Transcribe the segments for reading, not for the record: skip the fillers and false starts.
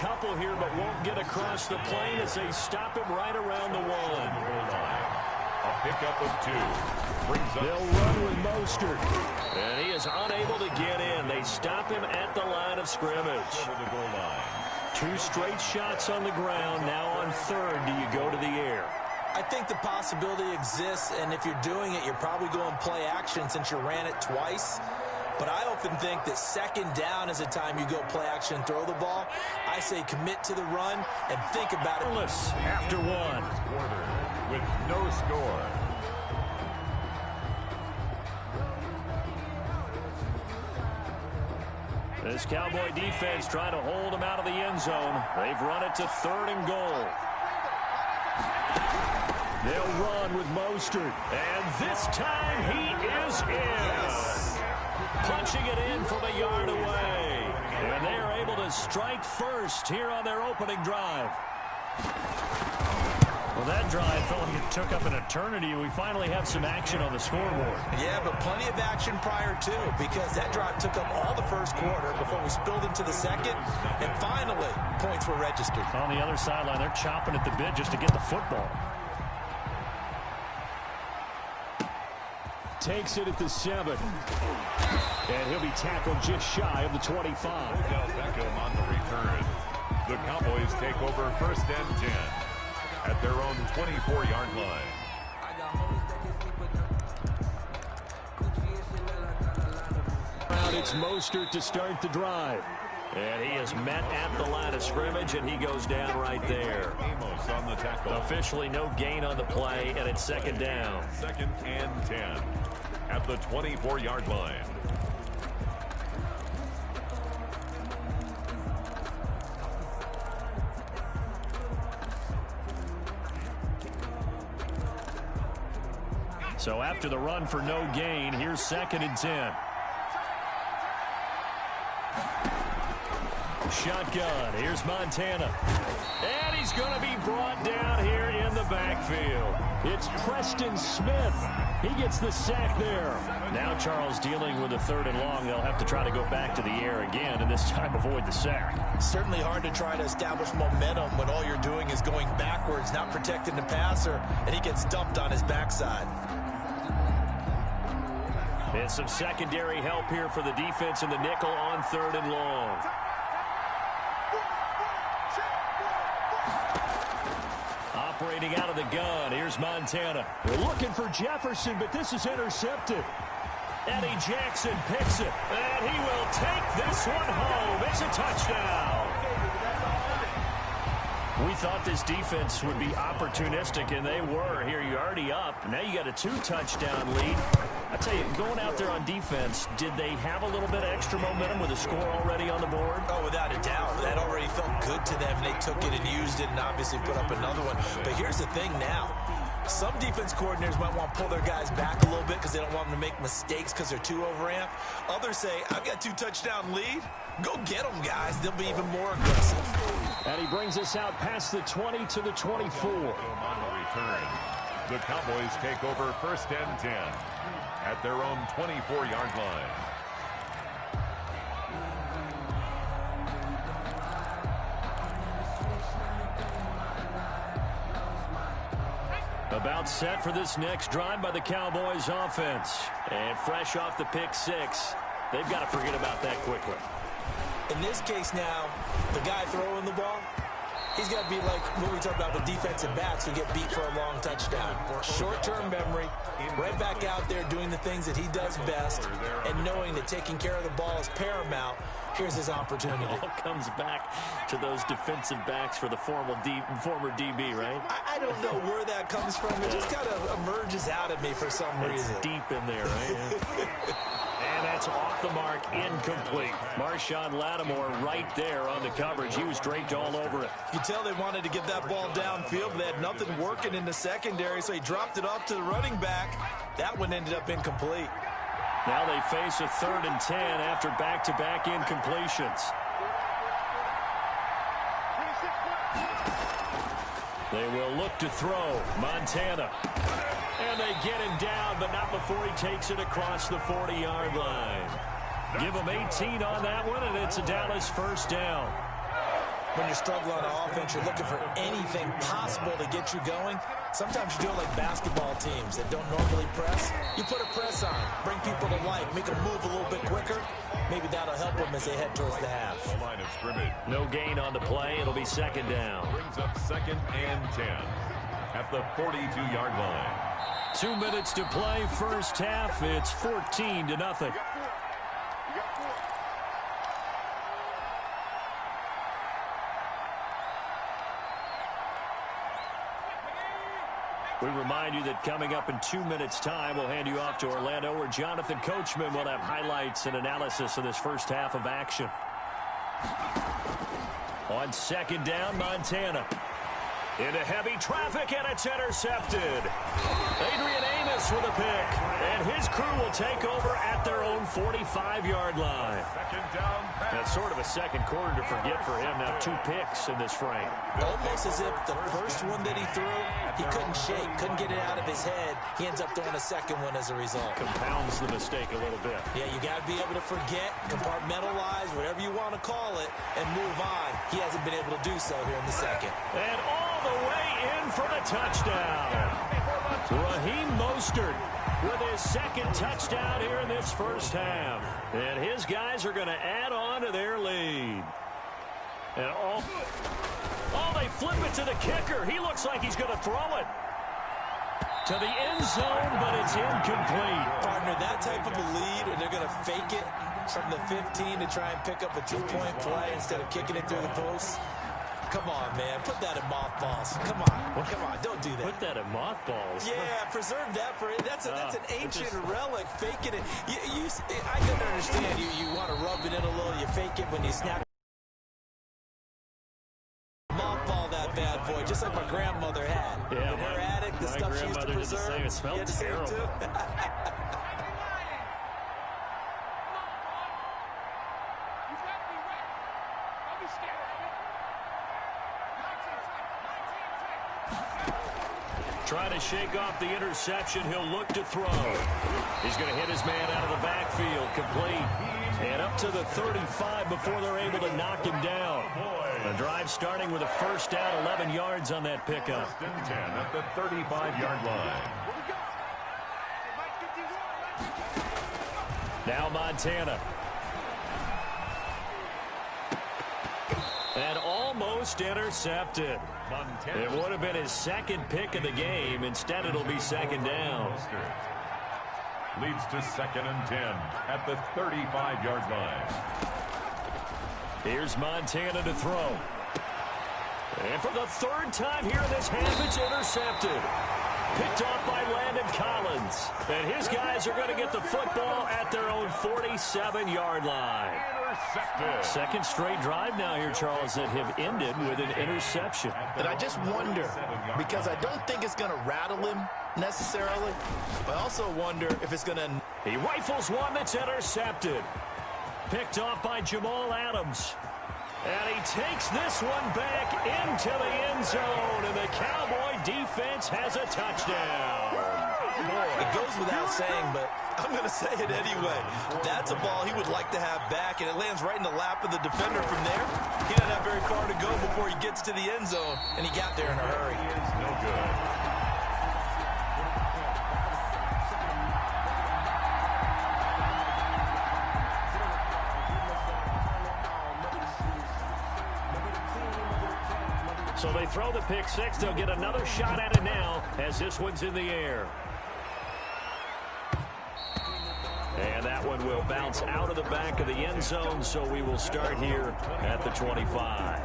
couple here, but won't get across the plane as they stop him right around the one. A pickup of 2. Brings up. They'll run with Mostert. And he is unable to get in. They stop him at the line of scrimmage. Over the goal line. 2 straight shots on the ground. Now on third, do you go to the air? I think the possibility exists, and if you're doing it, you're probably going play action since you ran it twice. But I often think that second down is a time you go play action and throw the ball. I say commit to the run and think about it. After one. Quarter with no score. This Cowboy defense trying to hold him out of the end zone. They've run it to 3rd and goal. They'll run with Mostert. And this time he is in. Punching it in from a yard away. And they are able to strike first here on their opening drive. Well, that drive felt like it took up an eternity. We finally have some action on the scoreboard. Yeah, but plenty of action prior to, because that drive took up all the first quarter before we spilled into the second, and finally, points were registered. On the other sideline, they're chopping at the bit just to get the football. Takes it at the 7. And he'll be tackled just shy of the 25. Odell Beckham on the return. The Cowboys take over 1st and 10 at their own 24-yard line. It's Mostert to start the drive. And he is met at the line of scrimmage, and he goes down right there. Amos on the tackle. Officially no gain on the play, and it's 2nd down. 2nd and 10 at the 24-yard line. So after the run for no gain, here's 2nd and 10. Shotgun. Here's Montana. And he's going to be brought down here in the backfield. It's Preston Smith. He gets the sack there. Now Charles dealing with a 3rd and long. They'll have to try to go back to the air again, and this time avoid the sack. Certainly hard to try to establish momentum when all you're doing is going backwards, not protecting the passer, and he gets dumped on his backside. And some secondary help here for the defense in the nickel on 3rd and long. Operating out of the gun, here's Montana. They're looking for Jefferson, but this is intercepted. Eddie Jackson picks it, and he will take this one home. It's a touchdown. We thought this defense would be opportunistic, and they were. Here, you're already up. Now you got a 2-touchdown lead. I tell you, going out there on defense, did they have a little bit of extra momentum with a score already on the board? Oh, without a doubt. That already felt good to them. They took it and used it and obviously put up another one. But here's the thing now. Some defense coordinators might want to pull their guys back a little bit because they don't want them to make mistakes because they're too overamped. Others say, I've got 2-touchdown lead. Go get them, guys. They'll be even more aggressive. And he brings us out past the 20 to the 24. On the return, the Cowboys take over 1st and 10 at their own 24-yard line. About set for this next drive by the Cowboys offense. And fresh off the pick 6, they've got to forget about that quickly. In this case now, the guy throwing the ball, he's got to be like what we talked about with defensive backs who get beat for a long touchdown. Short-term memory, right back out there doing the things that he does best, and knowing that taking care of the ball is paramount. Here's his opportunity. It all comes back to those defensive backs for the former DB, right? I don't know where that comes from. It just kind of emerges out of me for some reason. It's deep in there, right? And that's off the mark, incomplete. Marshawn Lattimore right there on the coverage. He was draped all over it. You can tell they wanted to get that ball downfield, but they had nothing working in the secondary, so he dropped it off to the running back. That one ended up incomplete. Now they face a 3rd and 10 after back-to-back incompletions. They will look to throw. Montana. And they get him down, but not before he takes it across the 40-yard line. Give him 18 on that one, and it's a Dallas 1st down. when you're struggling on offense, you're looking for anything possible to get you going. Sometimes you do it like basketball teams that don't normally press. You put a press on, bring people to life, make them move a little bit quicker. Maybe that'll help them as they head towards the half. The line of scrimmage. No gain on the play. It'll be second down. Brings up 2nd and 10 at the 42-yard line. 2 minutes to play, first half. It's 14-0. We remind you that coming up in 2 minutes' time, we'll hand you off to Orlando, where Jonathan Coachman will have highlights and analysis of this first half of action. On second down, Montana. Into heavy traffic, and it's intercepted. Adrian Amos with a pick, and his crew will take over at their own 45-yard line. Second down pass. That's sort of a second quarter to forget for him. Now 2 picks in this frame. Almost as if the first one that he threw, he couldn't shake, couldn't get it out of his head. He ends up throwing a second one as a result. Compounds the mistake a little bit. Yeah, you got to be able to forget, compartmentalize, whatever you want to call it, and move on. He hasn't been able to do so here in the second. And all the way in for the touchdown. Raheem Mostert with his second touchdown here in this first half. And his guys are going to add on to their lead. And they flip it to the kicker. He looks like he's going to throw it to the end zone, but it's incomplete. Partner, that type of a lead, and they're going to fake it from the 15 to try and pick up a 2-point play instead of kicking it through the post. Come on, man. Put that in mothballs. Come on. Come on. Don't do that. Put that in mothballs? Yeah, preserve that for it. That's an ancient relic. Faking it. I can understand you want to rub it in a little. You fake it when you snap. Mothball that bad boy, just like my grandmother had. Yeah, in her attic, the stuff she used to preserve. Did the same. It smelled terrible. Trying to shake off the interception. He'll look to throw. He's going to hit his man out of the backfield. Complete. And up to the 35 before they're able to knock him down. The drive starting with a first down, 11 yards on that pickup. First and 10 at the 35-yard line. Now Montana. And almost intercepted. It would have been his second pick of the game. Instead, it'll be second down. Leads to 2nd and 10 at the 35-yard line. Here's Montana to throw. And for the third time here in this half, it's intercepted. Picked off by Landon Collins. And his guys are going to get the football at their own 47-yard line. Second straight drive now here, Charles, that have ended with an interception. And I just wonder, because I don't think it's going to rattle him necessarily, but I also wonder if it's going to... He rifles one that's intercepted. Picked off by Jamal Adams. And he takes this one back into the end zone, and the Cowboy defense has a touchdown. It goes without saying, but I'm going to say it anyway. That's a ball he would like to have back, and it lands right in the lap of the defender from there. He doesn't have very far to go before he gets to the end zone, and he got there in a hurry. He is no good. So they throw the pick six. They'll get another shot at it now as this one's in the air. And that one will bounce out of the back of the end zone, so we will start here at the 25.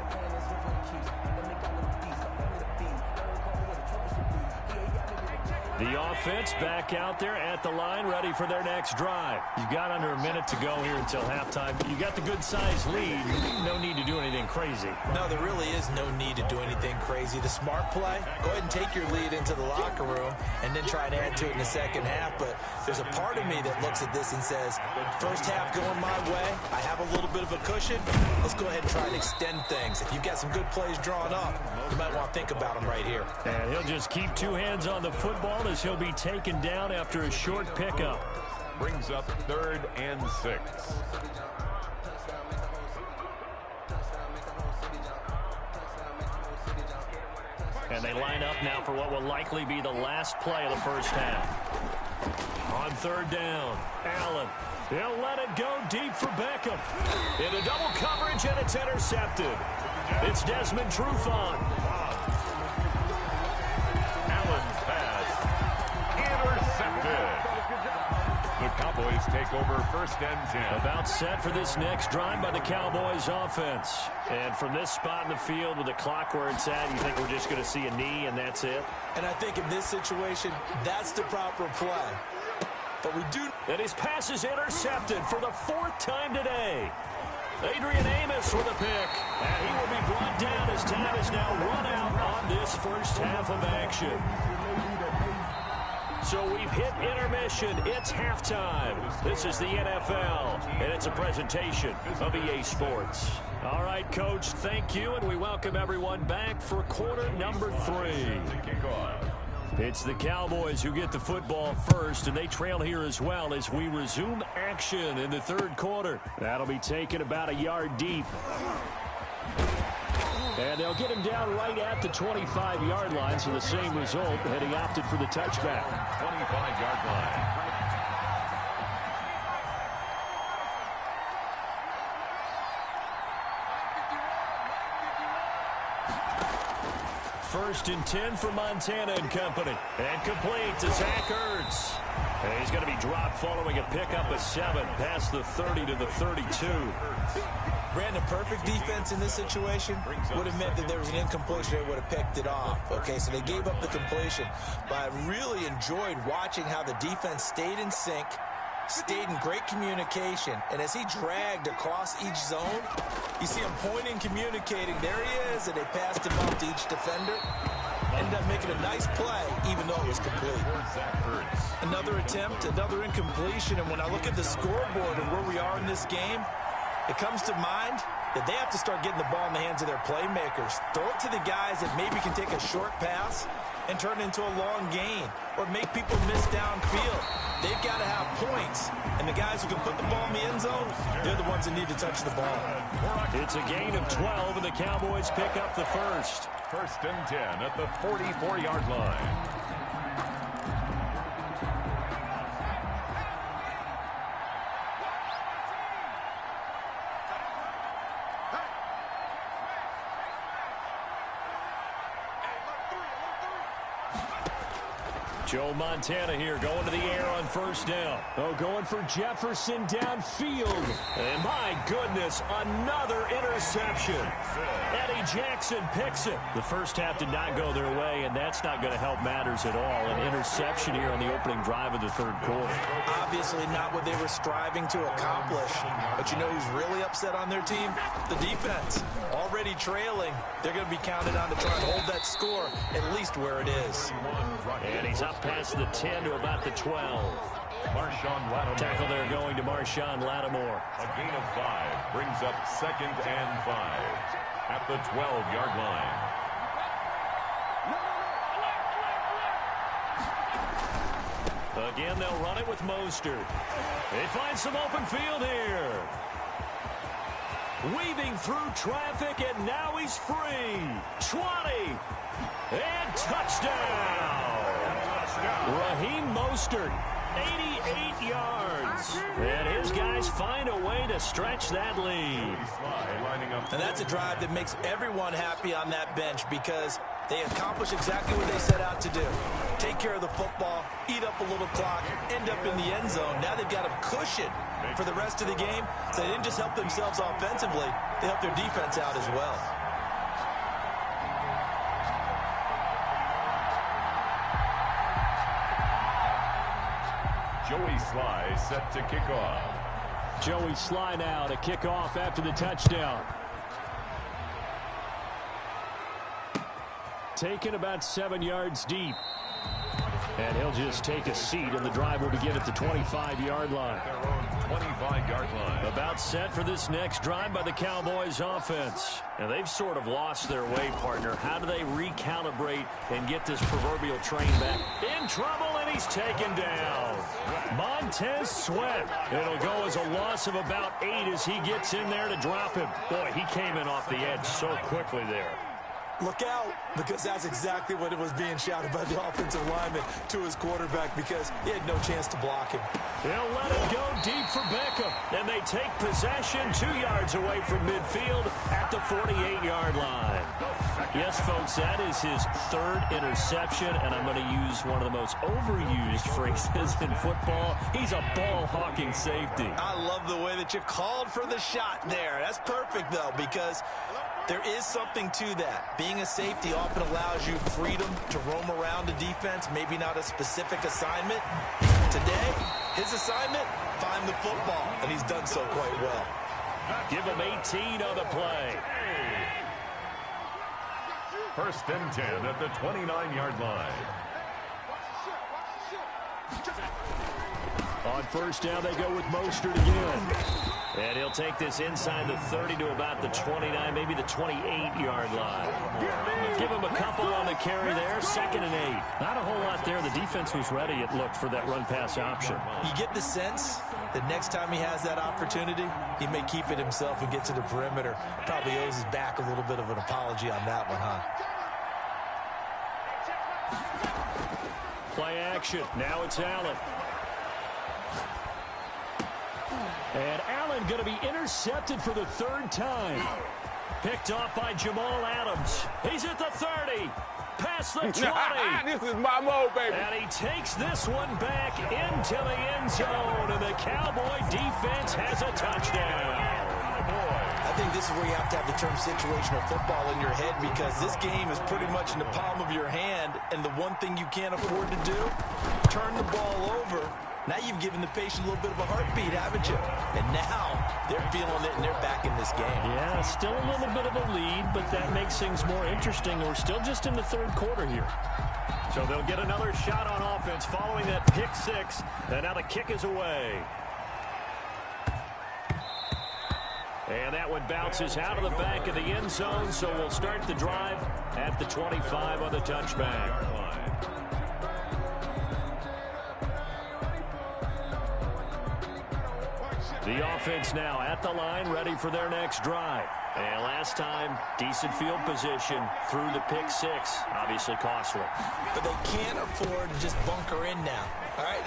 The offense back out there at the line, ready for their next drive. You've got under a minute to go here until halftime. You got the good-sized lead. No need to do anything crazy. No, there really is no need to do anything crazy. The smart play, go ahead and take your lead into the locker room and then try and add to it in the second half. But there's a part of me that looks at this and says, first half going my way, I have a little bit of a cushion. Let's go ahead and try and extend things. If you've got some good plays drawn up, you might want to think about them right here. And he'll just keep two hands on the football as he'll be taken down after a short pickup. Brings up 3rd and 6. And they line up now for what will likely be the last play of the first half. On third down, Allen. He'll let it go deep for Beckham. Into double coverage, and it's intercepted. It's Desmond Trufant. Allen's pass intercepted. The Cowboys take over first and 10. About set for this next drive by the Cowboys offense. And from this spot in the field with the clock where it's at, you think we're just going to see a knee and that's it? And I think in this situation, that's the proper play. But we do... And his pass is intercepted for the fourth time today. Adrian Amos with a pick. And he will be brought down as time is now run out on this first half of action. So we've hit intermission. It's halftime. This is the NFL, and it's a presentation of EA Sports. All right, Coach, thank you, and we welcome everyone back for quarter number 3. It's the Cowboys who get the football first, and they trail here as well as we resume action in the third quarter. That'll be taken about a yard deep. And they'll get him down right at the 25-yard line, so the same result, and he opted for the touchback. 25-yard line. First and 10 for Montana and company. And complete to Zach Ertz. And he's going to be dropped following a pickup of 7 past the 30 to the 32. Brandon, perfect defense in this situation would have meant that there was an incompletion. They would have picked it off. Okay, so they gave up the completion. But I really enjoyed watching how the defense stayed in sync, stayed in great communication. And as he dragged across each zone, you see him pointing, communicating. There he is, and they passed him off to each defender. Ended up making a nice play, even though it was complete. Another attempt, another incompletion. And when I look at the scoreboard and where we are in this game, it comes to mind that they have to start getting the ball in the hands of their playmakers. Throw it to the guys that maybe can take a short pass and turn it into a long gain or make people miss downfield. They've got to have points. And the guys who can put the ball in the end zone, they're the ones that need to touch the ball. It's a gain of 12, and the Cowboys pick up the first. First and 10 at the 44-yard line. Joe Montana here going to the air on first down. Oh, going for Jefferson downfield. And my goodness, another interception. Eddie Jackson picks it. The first half did not go their way, and that's not going to help matters at all. An interception here on the opening drive of the third quarter. Obviously not what they were striving to accomplish. But you know who's really upset on their team? The defense. Already trailing. They're going to be counted on to try and hold that score at least where it is. And he's up past the 10 to about the 12. Marshawn Lattimore. Tackle there going to Marshawn Lattimore. A gain of 5 brings up second and 5 at the 12-yard line. Again, they'll run it with Mostert. They find some open field here. Weaving through traffic, and now he's free. 20. And touchdown. Raheem Mostert, 88 yards. And his guys find a way to stretch that lead. And that's a drive that makes everyone happy on that bench because they accomplish exactly what they set out to do. Take care of the football, eat up a little clock, end up in the end zone. Now they've got a cushion for the rest of the game. So they didn't just help themselves offensively, they helped their defense out as well. Joey Sly set to kick off. Joey Sly now to kick off after the touchdown. Taken about 7 yards deep. And he'll just take a seat, and the drive will begin at the 25-yard line. Their own 25-yard line. About set for this next drive by the Cowboys offense. And they've sort of lost their way, partner. How do they recalibrate and get this proverbial train back? In trouble, and he's taken down. Montez Sweat. It'll go as a loss of about 8 as he gets in there to drop him. Boy, he came in off the edge so quickly there. look out, because that's exactly what it was being shouted by the offensive lineman to his quarterback, because he had no chance to block him. They'll let it go deep for Beckham, and they take possession 2 yards away from midfield at the 48-yard line. Yes, folks, that is his 3rd interception, and I'm going to use one of the most overused phrases in football. He's a ball-hawking safety. I love the way that you called for the shot there. That's perfect, though, because there is something to that. Being a safety often allows you freedom to roam around the defense, maybe not a specific assignment. Today, his assignment, find the football, and he's done so quite well. Give him 18 on the play. 1st and 10 at the 29-yard line. On 1st down, they go with Mostert again. And he'll take this inside the 30 to about the 29, maybe the 28-yard line. Give him a couple on the carry there, 2nd and 8. Not a whole lot there. The defense was ready, it looked, for that run-pass option. You get the sense that next time he has that opportunity, he may keep it himself and get to the perimeter. Probably owes his back a little bit of an apology on that one, huh? Play action. Now it's Allen. And Allen going to be intercepted for the 3rd time. Picked off by Jamal Adams. He's at the 30. Past the 20. This is my mode, baby. And he takes this one back into the end zone. And the Cowboy defense has a touchdown. I think this is where you have to have the term situational football in your head, because this game is pretty much in the palm of your hand, and the one thing you can't afford to do, turn the ball over. Now you've given the patient a little bit of a heartbeat, haven't you? And now they're feeling it, and they're back in this game. Yeah, still a little bit of a lead, but that makes things more interesting. We're still just in the 3rd quarter here. So they'll get another shot on offense following that pick 6, and now the kick is away. And that one bounces out of the back of the end zone, so we'll start the drive at the 25 on the touchback. The offense now at the line, ready for their next drive. And last time, decent field position through the pick 6. Obviously costly. But they can't afford to just bunker in now. All right,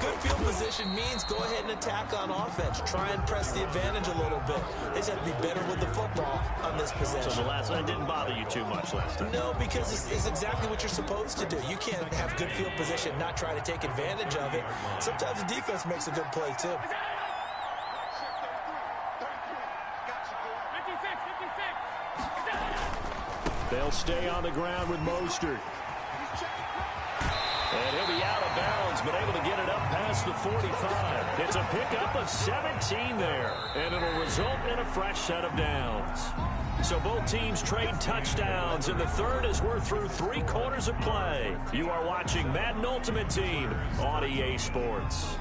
good field position means go ahead and attack on offense. Try and press the advantage a little bit. They just have to be better with the football on this possession. So the last one didn't bother you too much last time? No, because it's exactly what you're supposed to do. You can't have good field position and not try to take advantage of it. Sometimes the defense makes a good play, too. They'll stay on the ground with Mostert. And he'll be out of bounds, but able to get it up past the 45. It's a pickup of 17 there, and it'll result in a fresh set of downs. So both teams trade touchdowns in the 3rd as we're through 3 quarters of play. You are watching Madden Ultimate Team on EA Sports.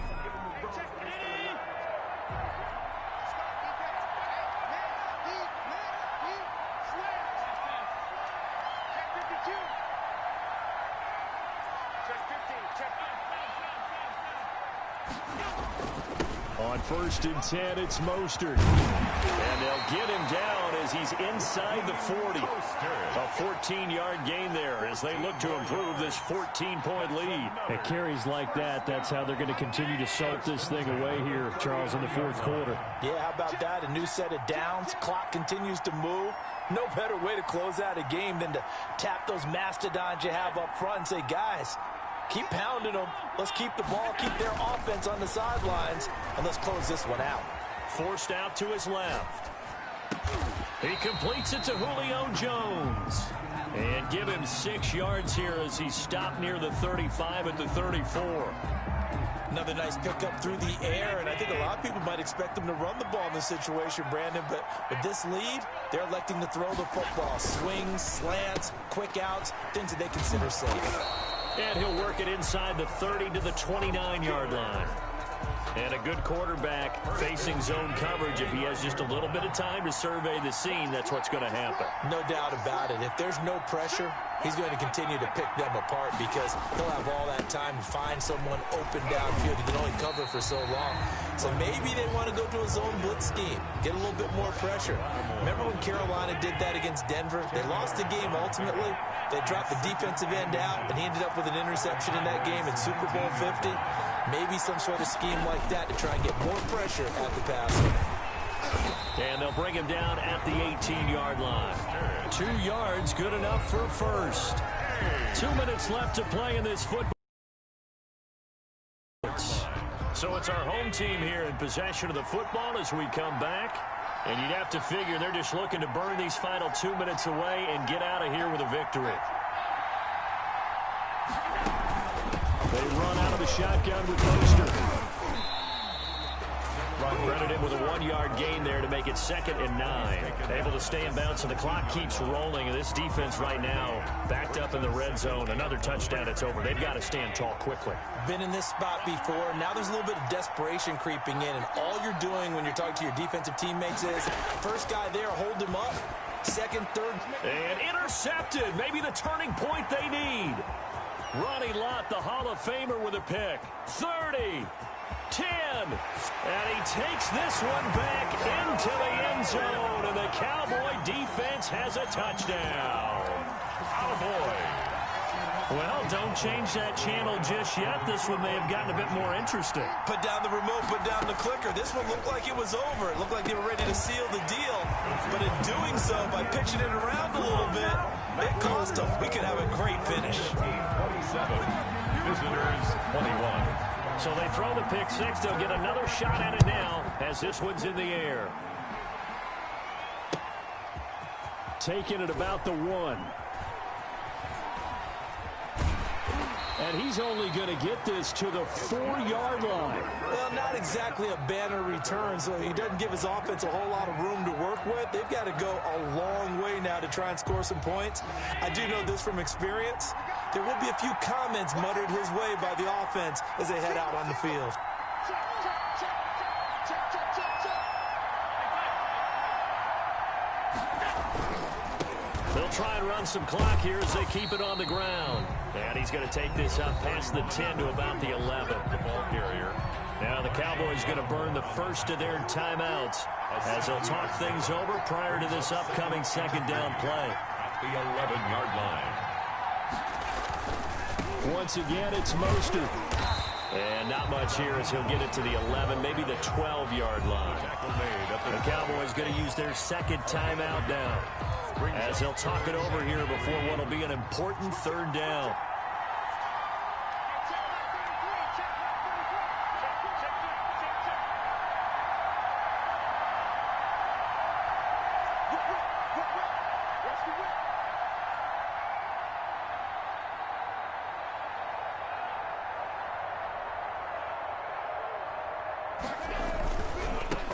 On 1st and 10, it's Mostert. And they'll get him down as he's inside the 40. A 14-yard gain there as they look to improve this 14-point lead. At carries like that, that's how they're going to continue to salt this thing away here, Charles, in the 4th quarter. Yeah, how about that? A new set of downs. Clock continues to move. No better way to close out a game than to tap those mastodons you have up front and say, guys, keep pounding them. Let's keep the ball, keep their offense on the sidelines, and let's close this one out. Forced out to his left. He completes it to Julio Jones. And give him 6 yards here as he stopped near the 35 at the 34. Another nice pickup through the air, and I think a lot of people might expect them to run the ball in this situation, Brandon, but with this lead, they're electing to throw the football. Swings, slants, quick outs, things that they consider safe. And he'll work it inside the 30 to the 29-yard line. And a good quarterback facing zone coverage. If he has just a little bit of time to survey the scene, that's what's going to happen. No doubt about it. If there's no pressure, he's going to continue to pick them apart because he'll have all that time to find someone open downfield. He can only cover for so long. So maybe they want to go to a zone blitz scheme, get a little bit more pressure. Remember when Carolina did that against Denver? They lost the game ultimately. They dropped the defensive end out, and he ended up with an interception in that game in Super Bowl 50. Maybe some sort of scheme like that to try and get more pressure at the passer. And they'll bring him down at the 18-yard line. 2 yards, good enough for first. 2 minutes left to play in this football. So it's our home team here in possession of the football as we come back. And you'd have to figure they're just looking to burn these final 2 minutes away and get out of here with a victory. They run out of the shotgun with Moster. Credited with a 1-yard gain there to make it 2nd and 9. Able to stay in bounds, so the clock keeps rolling. And this defense right now backed up in the red zone. Another touchdown, it's over. They've got to stand tall quickly. Been in this spot before. Now there's a little bit of desperation creeping in. And all you're doing when you're talking to your defensive teammates is, first guy there, hold him up. Second, third. And intercepted. Maybe the turning point they need. Ronnie Lott, the Hall of Famer, with a pick. 30. 10, and he takes this one back into the end zone, and the Cowboy defense has a touchdown. Oh, boy. Well, don't change that channel just yet. This one may have gotten a bit more interesting. Put down the remote, put down the clicker. This one looked like it was over. It looked like they were ready to seal the deal, but in doing so, by pitching it around a little bit, it cost them. We could have a great finish. 27, visitors 21. So they throw the pick six. They'll get another shot at it now as this one's in the air. Taking it about the 1. And he's only going to get this to the 4-yard line. Well, not exactly a banner return, so he doesn't give his offense a whole lot of room to work with. They've got to go a long way now to try and score some points. I do know this from experience. There will be a few comments muttered his way by the offense as they head out on the field. They'll try and run some clock here as they keep it on the ground. And he's going to take this up past the 10 to about the 11. The ball carrier. Now the Cowboys going to burn the first of their timeouts as they'll talk things over prior to this upcoming 2nd down play. At the 11-yard line. Once again, it's Mostert. And not much here as he'll get it to the 11, maybe the 12-yard line. The Cowboys going to use their 2nd timeout now as they'll talk it over here before what will be an important 3rd down.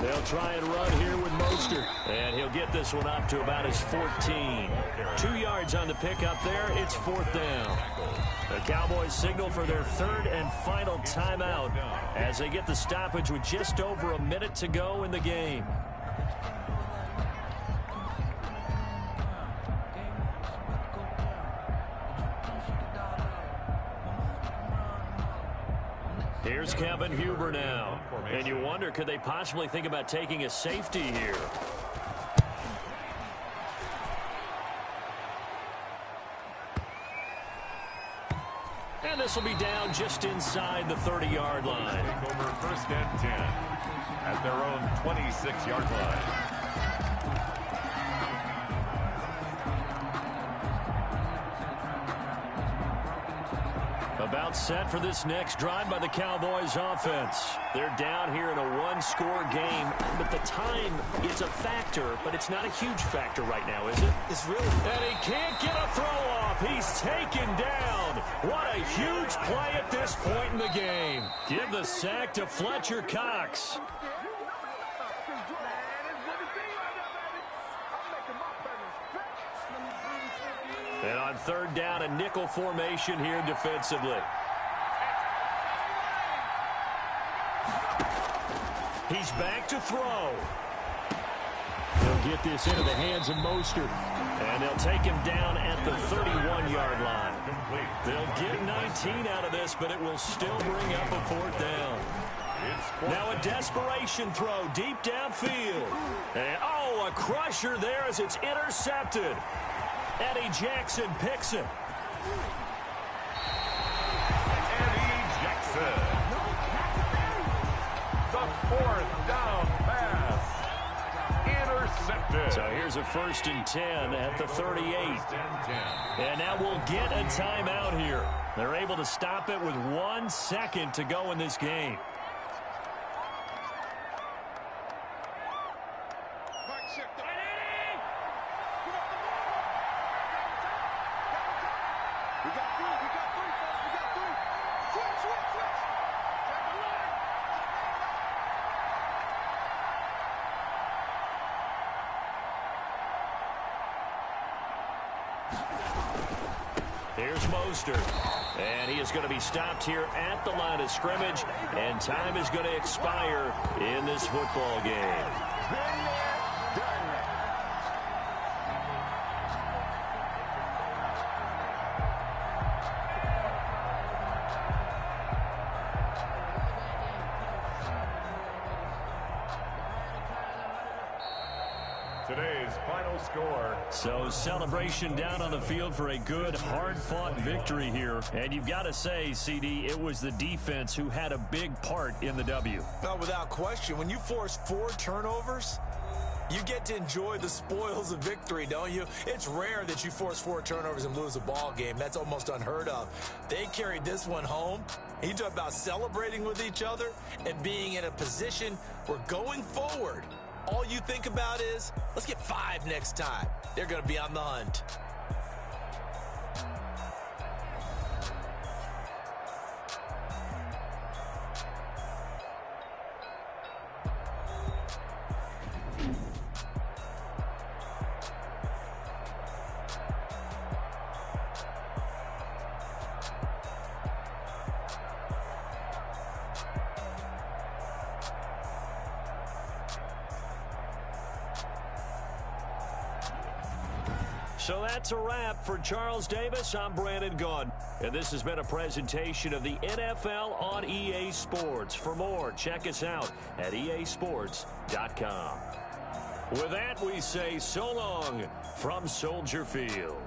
They'll try and run here with Mostert. And he'll get this one up to about his 14. 2 yards on the pickup there. It's 4th down. The Cowboys signal for their 3rd and final timeout as they get the stoppage with just over a minute to go in the game. Here's Kevin Huber now. And you wonder, could they possibly think about taking a safety here? And this will be down just inside the 30-yard line. Take over 1st and 10 at their own 26-yard line. About set for this next drive by the Cowboys offense. They're down here in a 1-score game, but the time is a factor, but it's not a huge factor right now, is it? It's really... And he can't get a throw off. He's taken down. What a huge play at this point in the game. Give the sack to Fletcher Cox. And on 3rd down, a nickel formation here defensively. He's back to throw. He'll get this into the hands of Mostert. And they'll take him down at the 31-yard line. They'll get 19 out of this, but it will still bring up a 4th down. Now a desperation throw deep downfield. And, oh, a crusher there as it's intercepted. Eddie Jackson picks it. Eddie Jackson. The 4th down pass. Intercepted. So here's a 1st and 10 at the 38. And now we'll get a timeout here. They're able to stop it with 1 second to go in this game. Here's Mostert, and he is going to be stopped here at the line of scrimmage, and time is going to expire in this football game. Today's final score. So celebration down on the field for a good, hard-fought victory here. And you've got to say, CD, it was the defense who had a big part in the W. No, without question. When you force 4 turnovers, you get to enjoy the spoils of victory, don't you? It's rare that you force 4 turnovers and lose a ball game. That's almost unheard of. They carried this one home. You talk about celebrating with each other and being in a position where going forward, all you think about is, let's get 5 next time. They're going to be on the hunt. So that's a wrap for Charles Davis. I'm Brandon Gaudin, and this has been a presentation of the NFL on EA Sports. For more, check us out at easports.com. With that, we say so long from Soldier Field.